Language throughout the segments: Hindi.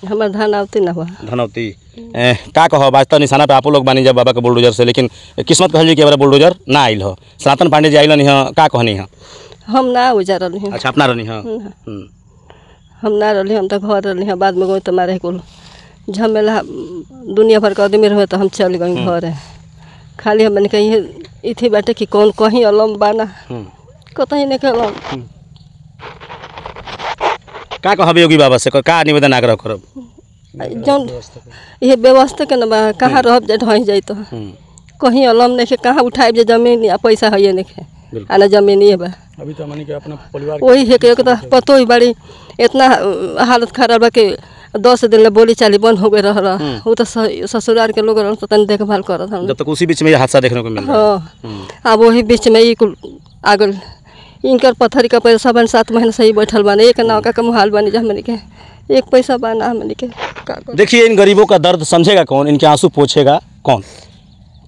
हमार धनौती ना हुआ धनौती का कहो वास्तव निशाना पे आप लोग बानी जब बाबा के बुलडोजर से, लेकिन किस्मत कहल जी कि हमारा बुलडोजर ना आइल हो। सनातन पांडे जी आइल नहीं हो, का कहनी है? हम ना उजार रही। अच्छा अपना रहनी है। हम ना रही, हम तो घर रही हैं। बाद में गई तो मारे कुल झमेला दुनिया भर का आदमी रहे तो हम चल गई घर है। खाली हमने कहीं इथे बैठे कि कौन कहीं अलम बाना कतहीं नहीं अलम। का कहब योगी बाबा से, का निवेदन आग्रह करब? जौन ये व्यवस्था के ना कहाँ रह ढह जाए तो कहीं अलम नहीं, कहाँ उठाए जे जमीन या पैसा है नहीं आना जमीन ये बा। अभी तो मानी के अपना परिवार वही है कि एक तो पतो ही बड़ी इतना हालत खराब बा कि 10 दिन में बोली चाली बंद हो गए रहा। वो तो ससुराल के लोग तो तन देखभाल कर रहा। जब तक उसी बीच में ये हादसा देखने को मिल रहा है। हाँ अब वही बीच में ये कुल आगल इनकर पत्थरी का पैसा बन 7 महीने से ही बैठल बने। एक नाव का मुहाल बनी जा हमने के एक पैसा बना हमने के। देखिए इन गरीबों का दर्द समझेगा कौन, इनके आंसू पोछेगा कौन?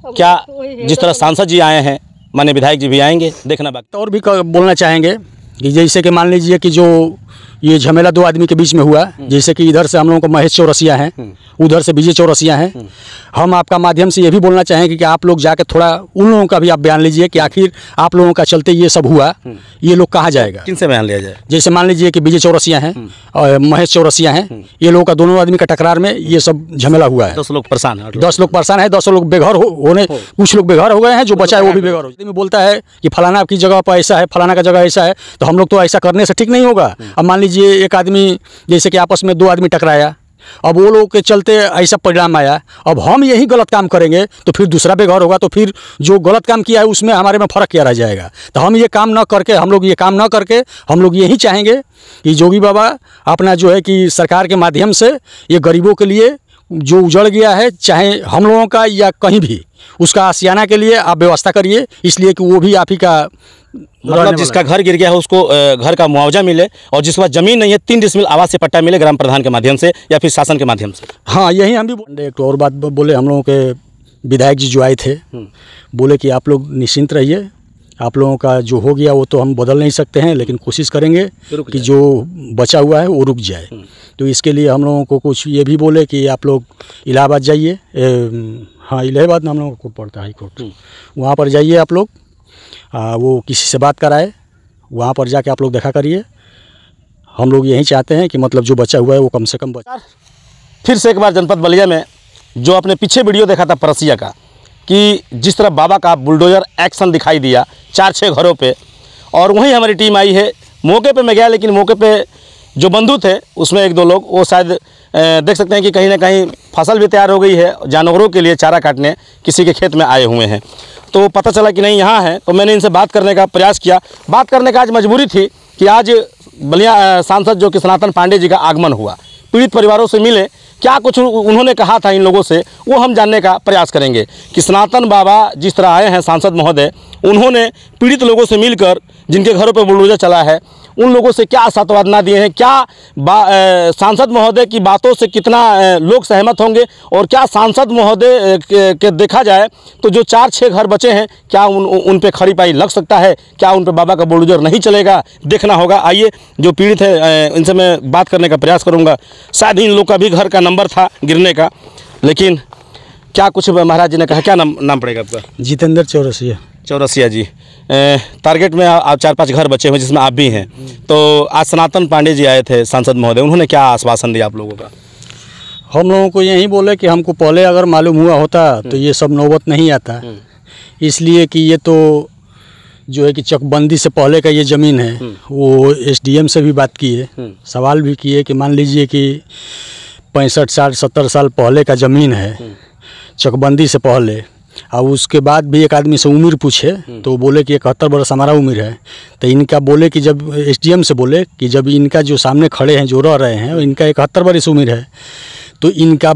क्या जिस तरह सांसद जी आए हैं, माने विधायक जी भी आएंगे, देखना बाकी। और भी बोलना चाहेंगे कि जैसे कि मान लीजिए कि जो ये झमेला 2 आदमी के बीच में हुआ, जैसे कि इधर से हम लोगों को महेश चौरसिया हैं, उधर से विजय चौरसिया हैं। हम आपका माध्यम से ये भी बोलना चाहेंगे कि आप लोग जाके थोड़ा उन लोगों का भी आप बयान लीजिए कि आखिर आप लोगों का चलते ये सब हुआ, ये लोग कहाँ जाएगा? किनसे बयान लिया जाए? जैसे मान लीजिए कि विजय चौरसिया हैं और महेश चौरसिया हैं, ये लोगों का दोनों आदमी का टकरार में ये सब झमेला हुआ है। 10 लोग परेशान हैं। 10 लोग परेशान है, 10 लोग बेघर होने, कुछ लोग बेघर हो गए हैं, जो बचा है वो भी बेघर हो। बोलता है कि फलाना की जगह पर ऐसा है, फलाना का जगह ऐसा है, तो हम लोग तो ऐसा करने से ठीक नहीं होगा। अब मान लीजिए एक आदमी जैसे कि आपस में 2 आदमी टकराया, अब वो लोग के चलते ऐसा परिणाम आया, अब हम यही गलत काम करेंगे तो फिर दूसरा बेघर होगा, तो फिर जो गलत काम किया है उसमें हमारे में फ़र्क क्या रह जाएगा? तो हम ये काम न करके हम लोग यही चाहेंगे कि योगी बाबा अपना जो है कि सरकार के माध्यम से ये गरीबों के लिए जो उजड़ गया है, चाहे हम लोगों का या कहीं भी, उसका आशियाना के लिए आप व्यवस्था करिए, इसलिए कि वो भी आप ही का मतलब जिसका घर गिर गया है उसको घर का मुआवजा मिले, और जिसके पास जमीन नहीं है 3 डिसमिल आवासीय पट्टा मिले ग्राम प्रधान के माध्यम से या फिर शासन के माध्यम से। हाँ यही हम भी एक और बात बोले, हम लोगों के विधायक जी जो आए थे बोले कि आप लोग निश्चिंत रहिए, आप लोगों का जो हो गया वो तो हम बदल नहीं सकते हैं, लेकिन कोशिश करेंगे कि जो बचा हुआ है वो रुक जाए। तो इसके लिए हम लोगों को कुछ ये भी बोले कि आप लोग इलाहाबाद जाइए, हाँ इलाहाबाद में हम लोगों को कोर्ट पड़ता है, हाई कोर्ट, वहाँ पर जाइए आप लोग, वो किसी से बात कराए, वहाँ पर जाके आप लोग देखा करिए। हम लोग यही चाहते हैं कि मतलब जो बचा हुआ है वो कम से कम बचा। फिर से एक बार जनपद बलिया में जो अपने पीछे वीडियो देखा था परसिया का, कि जिस तरह बाबा का बुलडोजर एक्शन दिखाई दिया 4-6 घरों पे, और वहीं हमारी टीम आई है। मौके पे मैं गया, लेकिन मौके पे जो बंधु थे उसमें 1-2 लोग वो शायद देख सकते हैं कि कहीं ना कहीं फसल भी तैयार हो गई है, जानवरों के लिए चारा काटने किसी के खेत में आए हुए हैं। तो पता चला कि नहीं यहाँ है, तो मैंने इनसे बात करने का प्रयास किया। बात करने का आज मजबूरी थी कि आज बलिया सांसद जो कि सनातन पांडे जी का आगमन हुआ, पीड़ित परिवारों से मिले, क्या कुछ उन्होंने कहा था इन लोगों से वो हम जानने का प्रयास करेंगे कि सनातन बाबा जिस तरह आए हैं सांसद महोदय, उन्होंने पीड़ित लोगों से मिलकर जिनके घरों पर बुलडोजर चला है उन लोगों से क्या सांत्वना दिए हैं, क्या सांसद महोदय की बातों से कितना लोग सहमत होंगे, और क्या सांसद महोदय के देखा जाए तो जो 4-6 घर बचे हैं क्या उन पे खड़ी पाई लग सकता है, क्या उन पे बाबा का बुलडोजर नहीं चलेगा, देखना होगा। आइए जो पीड़ित है इनसे मैं बात करने का प्रयास करूँगा। शायद इन लोग का भी घर का नंबर था गिरने का, लेकिन क्या कुछ महाराज जी ने कहा, क्या नाम पड़ेगा आपका? जितेंद्र चौरसिया जी। टारगेट में आप 4-5 घर बचे हुए जिसमें आप भी हैं, तो आज सनातन पांडे जी आए थे सांसद महोदय, उन्होंने क्या आश्वासन दिया आप लोगों का? हम लोगों को यही बोले कि हमको पहले अगर मालूम हुआ होता तो ये सब नौबत नहीं आता, इसलिए कि ये तो जो है कि चकबंदी से पहले का ये ज़मीन है। वो एसडीएम से भी बात किए, सवाल भी किए कि मान लीजिए कि 65 साल 70 साल पहले का ज़मीन है, चकबंदी से पहले। और उसके बाद भी एक आदमी से उम्र पूछे तो बोले कि 71 बरस हमारा उम्र है। तो इनका बोले कि जब एसडीएम से बोले कि जब इनका जो सामने खड़े हैं जो रह रहे हैं इनका 71 बरस उम्र है, तो इनका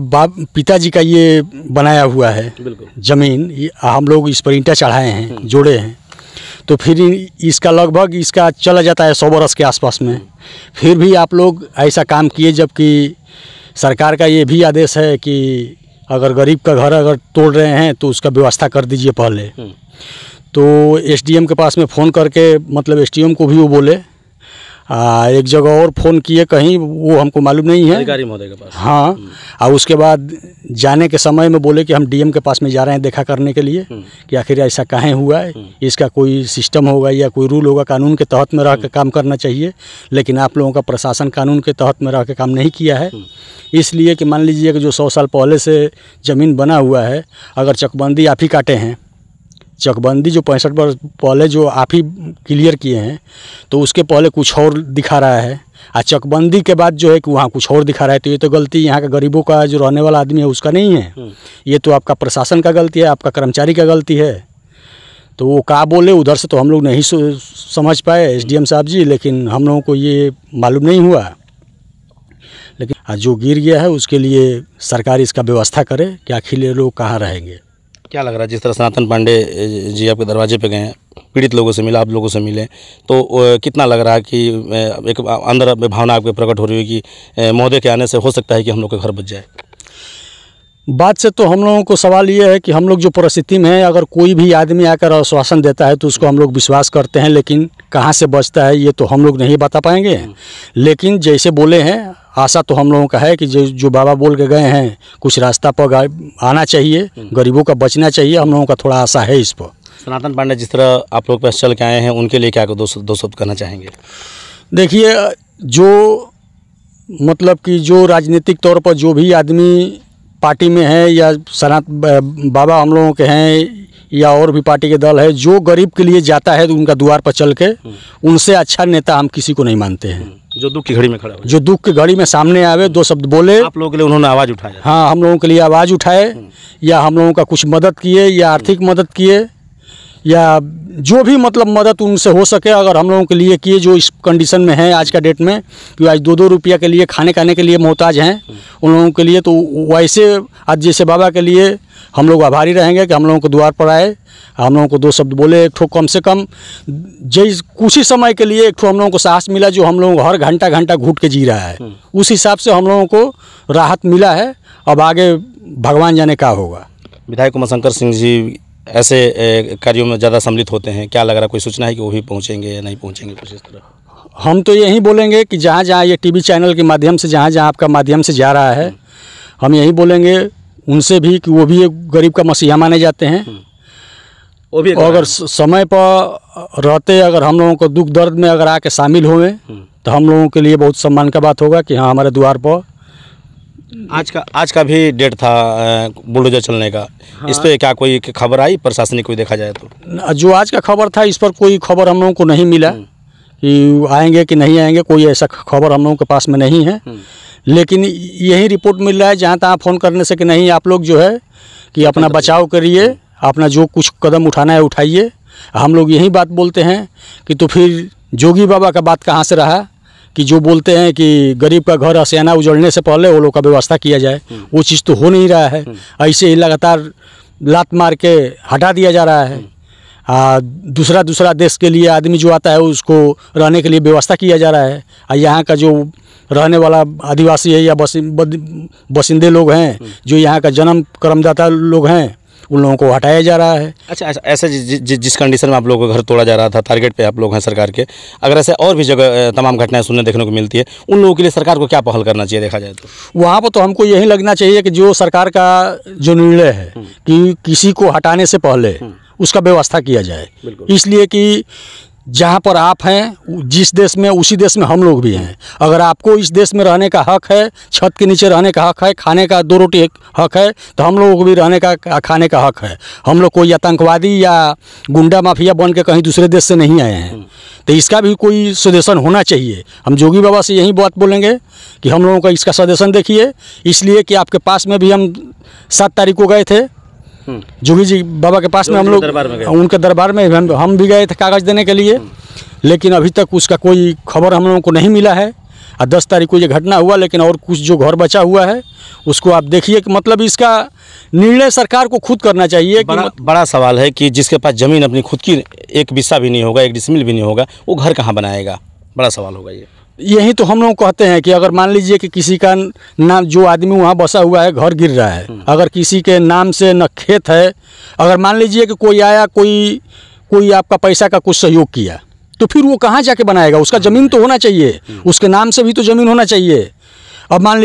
पिताजी का ये बनाया हुआ है ज़मीन, हम लोग इस पर ईंटा चढ़ाए हैं, जोड़े हैं, तो फिर इसका लगभग इसका चला जाता है 100 बरस के आसपास में। फिर भी आप लोग ऐसा काम किए, जबकि सरकार का ये भी आदेश है कि अगर गरीब का घर अगर तोड़ रहे हैं तो उसका व्यवस्था कर दीजिए पहले। तो एसडीएम के पास में फ़ोन करके मतलब एसडीएम को भी वो बोले, एक जगह और फ़ोन किए कहीं, वो हमको मालूम नहीं है, अधिकारी महोदय के पास। हाँ। और उसके बाद जाने के समय में बोले कि हम डीएम के पास में जा रहे हैं देखा करने के लिए कि आखिर ऐसा काहे हुआ है, इसका कोई सिस्टम होगा या कोई रूल होगा, कानून के तहत में रह के काम करना चाहिए। लेकिन आप लोगों का प्रशासन कानून के तहत में रह के काम नहीं किया है, इसलिए कि मान लीजिए कि जो 100 साल पहले से ज़मीन बना हुआ है, अगर चकबंदी आप ही काटे हैं, चकबंदी जो 65 वर्ष पहले जो आप ही क्लियर किए हैं, तो उसके पहले कुछ और दिखा रहा है, और चकबंदी के बाद जो है कि वहाँ कुछ और दिखा रहा है। तो ये तो गलती यहाँ का गरीबों का जो रहने वाला आदमी है उसका नहीं है, ये तो आपका प्रशासन का गलती है, आपका कर्मचारी का गलती है। तो वो क्या बोले उधर से तो हम लोग नहीं समझ पाए एसडीएम साहब जी, लेकिन हम लोगों को ये मालूम नहीं हुआ। लेकिन जो गिर गया है उसके लिए सरकार इसका व्यवस्था करे कि आखिर ये लोग कहाँ रहेंगे। क्या लग रहा है, जिस तरह सनातन पांडे जी आपके दरवाजे पे गए हैं, पीड़ित लोगों से मिला, आप लोगों से मिले, तो कितना लग रहा है कि एक अंदर भावना आपके प्रकट हो रही है कि महोदय के आने से हो सकता है कि हम लोग का घर बच जाए? बात से तो हम लोगों को सवाल ये है कि हम लोग जो परिस्थिति में है, अगर कोई भी आदमी आकर आश्वासन देता है तो उसको हम लोग विश्वास करते हैं, लेकिन कहाँ से बचता है ये तो हम लोग नहीं बता पाएंगे। लेकिन जैसे बोले हैं, आशा तो हम लोगों का है कि जो बाबा बोल के गए हैं कुछ रास्ता पर आना चाहिए, गरीबों का बचना चाहिए, हम लोगों का थोड़ा आशा है इस पर। सनातन पांडे जिस तरह आप लोग पास चल के आए हैं, उनके लिए क्या दो शब्द कहना चाहेंगे? देखिए, जो मतलब कि जो राजनीतिक तौर पर जो भी आदमी पार्टी में है या बाबा हम लोगों के हैं या और भी पार्टी के दल है, जो गरीब के लिए जाता है तो उनका द्वार पर चल के, उनसे अच्छा नेता हम किसी को नहीं मानते हैं। जो दुख की घड़ी में खड़ा हो, जो दुख की घड़ी में सामने आवे, दो शब्द बोले, आप लोगों के लिए उन्होंने आवाज़ उठाया। हाँ, हम लोगों के लिए आवाज़ उठाए, या हम लोगों का कुछ मदद किए, या आर्थिक मदद किए, या जो भी मतलब मदद उनसे हो सके अगर हम लोगों के लिए किए, जो इस कंडीशन में है आज का डेट में कि आज 2-2 रुपया के लिए खाने के लिए मोहताज हैं उन लोगों के लिए, तो वैसे आज जैसे बाबा के लिए हम लोग आभारी रहेंगे कि हम लोगों को द्वार पर आए, हम लोगों को 2 शब्द बोले। एक ठो कम से कम जिस कुछ ही समय के लिए एक ठो हम लोगों को साहस मिला, जो हम लोग हर घंटा घूट के जी रहा है, उस हिसाब से हम लोगों को राहत मिला है। अब आगे भगवान जाने क्या होगा। विधायक उमाशंकर सिंह जी ऐसे कार्यों में ज़्यादा सम्मिलित होते हैं, क्या लग रहा है, कोई सूचना है कि वो भी पहुँचेंगे या नहीं पहुँचेंगे कुछ इस तरह? हम तो यही बोलेंगे कि जहाँ जहाँ ये टीवी चैनल के माध्यम से जहाँ जहाँ आपका माध्यम से जा रहा है, हम यही बोलेंगे उनसे भी कि वो भी एक गरीब का मसीहा माने जाते हैं। वो भी अगर समय पर रहते, अगर हम लोगों को दुख दर्द में अगर आके शामिल हुए तो हम लोगों के लिए बहुत सम्मान का बात होगा कि हाँ, हमारे द्वार पर आज का भी डेट था बुलडोजर चलने का। हाँ। इस पर क्या कोई खबर आई प्रशासनिक कोई देखा जाए तो? जो आज का खबर था इस पर कोई खबर हम लोगों को नहीं मिला कि आएंगे कि नहीं आएंगे, कोई ऐसा खबर हम लोगों के पास में नहीं है। लेकिन यही रिपोर्ट मिल रहा है जहाँ तहाँ फ़ोन करने से कि नहीं, आप लोग जो है कि अपना बचाव करिए, अपना जो कुछ कदम उठाना है उठाइए। हम लोग यही बात बोलते हैं कि तो फिर जोगी बाबा का बात कहाँ से रहा कि जो बोलते हैं कि गरीब का घर आशियाना उजड़ने से पहले वो लोग का व्यवस्था किया जाए, वो चीज़ तो हो नहीं रहा है। ऐसे ही लगातार लात मार के हटा दिया जा रहा है। दूसरा देश के लिए आदमी जो आता है उसको रहने के लिए व्यवस्था किया जा रहा है, और यहाँ का जो रहने वाला आदिवासी है या बसिंदे लोग हैं, जो यहाँ का जन्म कर्मदाता लोग हैं, उन लोगों को हटाया जा रहा है। अच्छा, ऐसे जिस कंडीशन में आप लोगों का घर तोड़ा जा रहा था, टारगेट पे आप लोग हैं सरकार के, अगर ऐसे और भी जगह तमाम घटनाएं सुनने देखने को मिलती है, उन लोगों के लिए सरकार को क्या पहल करना चाहिए देखा जाए तो? वहाँ पर तो हमको यही लगना चाहिए कि जो सरकार का जो निर्णय है कि किसी को हटाने से पहले उसका व्यवस्था किया जाए। इसलिए कि जहाँ पर आप हैं जिस देश में, उसी देश में हम लोग भी हैं। अगर आपको इस देश में रहने का हक है, छत के नीचे रहने का हक है, खाने का 2 रोटी हक है, तो हम लोगों को भी रहने का खाने का हक है। हम लोग कोई आतंकवादी या गुंडा माफिया बन के कहीं दूसरे देश से नहीं आए हैं, तो इसका भी कोई सजेशन होना चाहिए। हम जोगी बाबा से यही बात बोलेंगे कि हम लोगों का इसका सजेशन देखिए, इसलिए कि आपके पास में भी हम 7 तारीख को गए थे जोगी जी बाबा के पास में, हम लोग उनके दरबार में हम भी गए थे कागज़ देने के लिए, लेकिन अभी तक उसका कोई खबर हम लोगों को नहीं मिला है। और 10 तारीख को ये घटना हुआ, लेकिन और कुछ जो घर बचा हुआ है उसको आप देखिए कि मतलब इसका निर्णय सरकार को खुद करना चाहिए। बड़ा सवाल है कि जिसके पास ज़मीन अपनी खुद की 1 बिस्सा भी नहीं होगा, 1 डिसमिल भी नहीं होगा, वो घर कहाँ बनाएगा? बड़ा सवाल होगा ये। यही तो हम लोग कहते हैं कि अगर मान लीजिए कि किसी का नाम, जो आदमी वहाँ बसा हुआ है, घर गिर रहा है, अगर किसी के नाम से न खेत है, अगर मान लीजिए कि कोई आया, कोई आपका पैसा का कुछ सहयोग किया, तो फिर वो कहाँ जाके बनाएगा? उसका ज़मीन तो होना चाहिए, उसके नाम से भी तो ज़मीन होना चाहिए। अब मान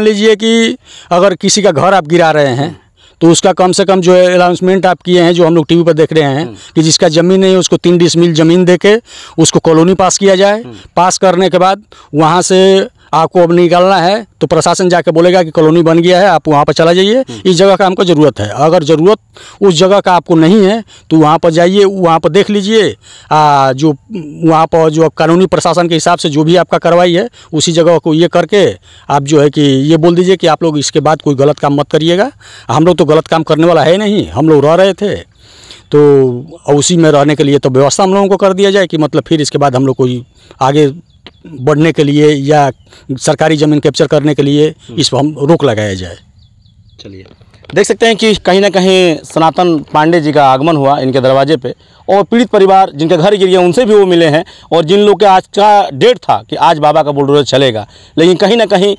लीजिए कि अगर किसी का घर आप गिरा रहे हैं तो उसका कम से कम जो है अनाउंसमेंट आप किए हैं, जो हम लोग टीवी पर देख रहे हैं कि जिसका ज़मीन नहीं है उसको 3 डिसमिल ज़मीन देके उसको कॉलोनी पास किया जाए। पास करने के बाद वहाँ से आपको अब निकालना है तो प्रशासन जाके बोलेगा कि कॉलोनी बन गया है, आप वहाँ पर चला जाइए, इस जगह का हमको ज़रूरत है। अगर ज़रूरत उस जगह का आपको नहीं है तो वहाँ पर जाइए, वहाँ पर देख लीजिए, जो वहाँ पर जो कानूनी प्रशासन के हिसाब से जो भी आपका कार्रवाई है उसी जगह को ये करके आप जो है कि ये बोल दीजिए कि आप लोग इसके बाद कोई गलत काम मत करिएगा। हम लोग तो गलत काम करने वाला है नहीं, हम लोग रह रहे थे तो उसी में रहने के लिए तो व्यवस्था हम लोगों को कर दिया जाए कि मतलब फिर इसके बाद हम लोग कोई आगे बढ़ने के लिए या सरकारी ज़मीन कैप्चर करने के लिए इस पर हम रोक लगाया जाए। चलिए, देख सकते हैं कि कहीं ना कहीं सनातन पांडे जी का आगमन हुआ इनके दरवाजे पे, और पीड़ित परिवार जिनके घर गिर गए उनसे भी वो मिले हैं, और जिन लोग के आज का डेट था कि आज बाबा का बुलडोजर चलेगा, लेकिन कहीं ना कहीं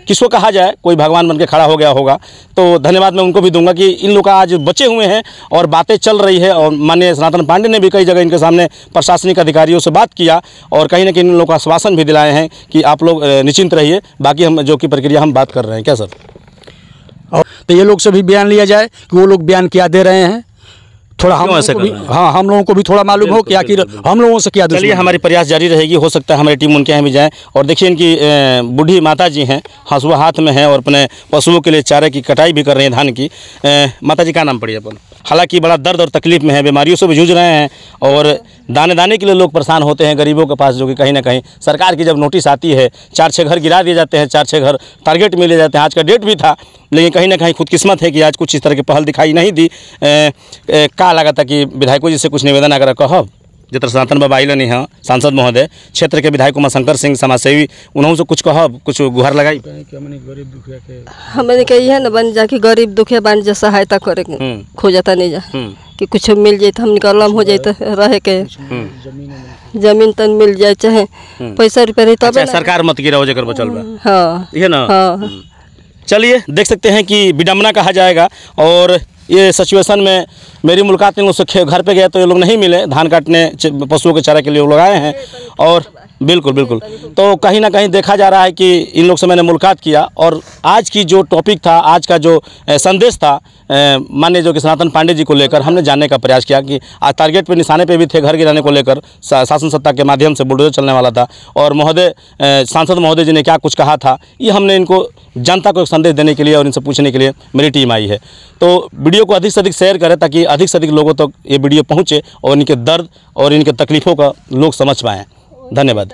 किसको कहा जाए, कोई भगवान बन के खड़ा हो गया होगा। तो धन्यवाद मैं उनको भी दूंगा कि इन लोग का आज बचे हुए हैं और बातें चल रही है, और माननीय सनातन पांडे ने भी कई जगह इनके सामने प्रशासनिक अधिकारियों से बात किया और कहीं ना कहीं इन लोगों को आश्वासन भी दिलाए हैं कि आप लोग निश्चिंत रहिए, बाकी हम जो की प्रक्रिया हम बात कर रहे हैं। क्या सर? और तो ये लोग से भी बयान लिया जाए कि वो लोग बयान क्या दे रहे हैं, थोड़ा हम लोगों को भी, हाँ, हम लोगों को भी थोड़ा मालूम हो कि आखिर हम लोगों से क्या। चलिए, हमारी प्रयास जारी रहेगी, हो सकता है हमारी टीम उनके यहाँ भी जाए। और देखिए इनकी बूढ़ी माता जी हैं, हंसुआ हाथ में है और अपने पशुओं के लिए चारे की कटाई भी कर रहे हैं धान की। माता जी का नाम पड़ी अपन? हालांकि बड़ा दर्द और तकलीफ में है, बीमारियों से भी जूझ रहे हैं, और दाने दाने के लिए लोग परेशान होते हैं गरीबों के पास, जो कि कहीं ना कहीं सरकार की जब नोटिस आती है 4-6 घर गिरा दिए जाते हैं, 4-6 घर टारगेट में ले जाते हैं। आज का डेट भी था, लेकिन कहीं ना कहीं खुदकिस्मत है कि आज कुछ इस तरह की पहल दिखाई नहीं दी। का लगा था कि विधायकों जी से कुछ निवेदन अगर कहब, जितर सनातन बाबा आइल नहीं है, सांसद महोदय, क्षेत्र के विधायक उमाशंकर सिंह समाजसेवी, उन्होंने से कुछ कहब, कुछ गुहार लगाई? हमने कही है ना बन जाके गरीब दुखिया बन जा सहायता करे खोजता नहीं जा कि कुछ मिल जाए तो हम निकलम हो जाए तो रहे के जमीन तन मिल जाए, चाहे पैसा रुपया रही तब सरकार मत गिरा हो जाकर बचल बा। हाँ, ये ना। हाँ। चलिए, देख सकते हैं कि विडम्बना कहा जाएगा। और ये सिचुएशन में मेरी मुलाकात इन लोग से घर पे गया तो ये लोग नहीं मिले, धान काटने पशुओं के चारा के लिए लोग आए हैं। और बिल्कुल बिल्कुल, तो कहीं ना कहीं देखा जा रहा है कि इन लोग से मैंने मुलाकात किया, और आज की जो टॉपिक था, आज का जो संदेश था माननीय जो कि सनातन पांडे जी को लेकर हमने जानने का प्रयास किया कि आज टारगेट पे निशाने पे भी थे, घर गिराने को लेकर शासन सत्ता के माध्यम से बुलडोजर चलने वाला था, और महोदय सांसद महोदय जी ने क्या कुछ कहा था, ये हमने इनको जनता को एक संदेश देने के लिए और इनसे पूछने के लिए मेरी टीम आई है। तो वीडियो को अधिक से अधिक शेयर करें ताकि अधिक से अधिक लोगों तक ये वीडियो पहुँचे और इनके दर्द और इनके तकलीफ़ों का लोग समझ पाएँ। धन्यवाद।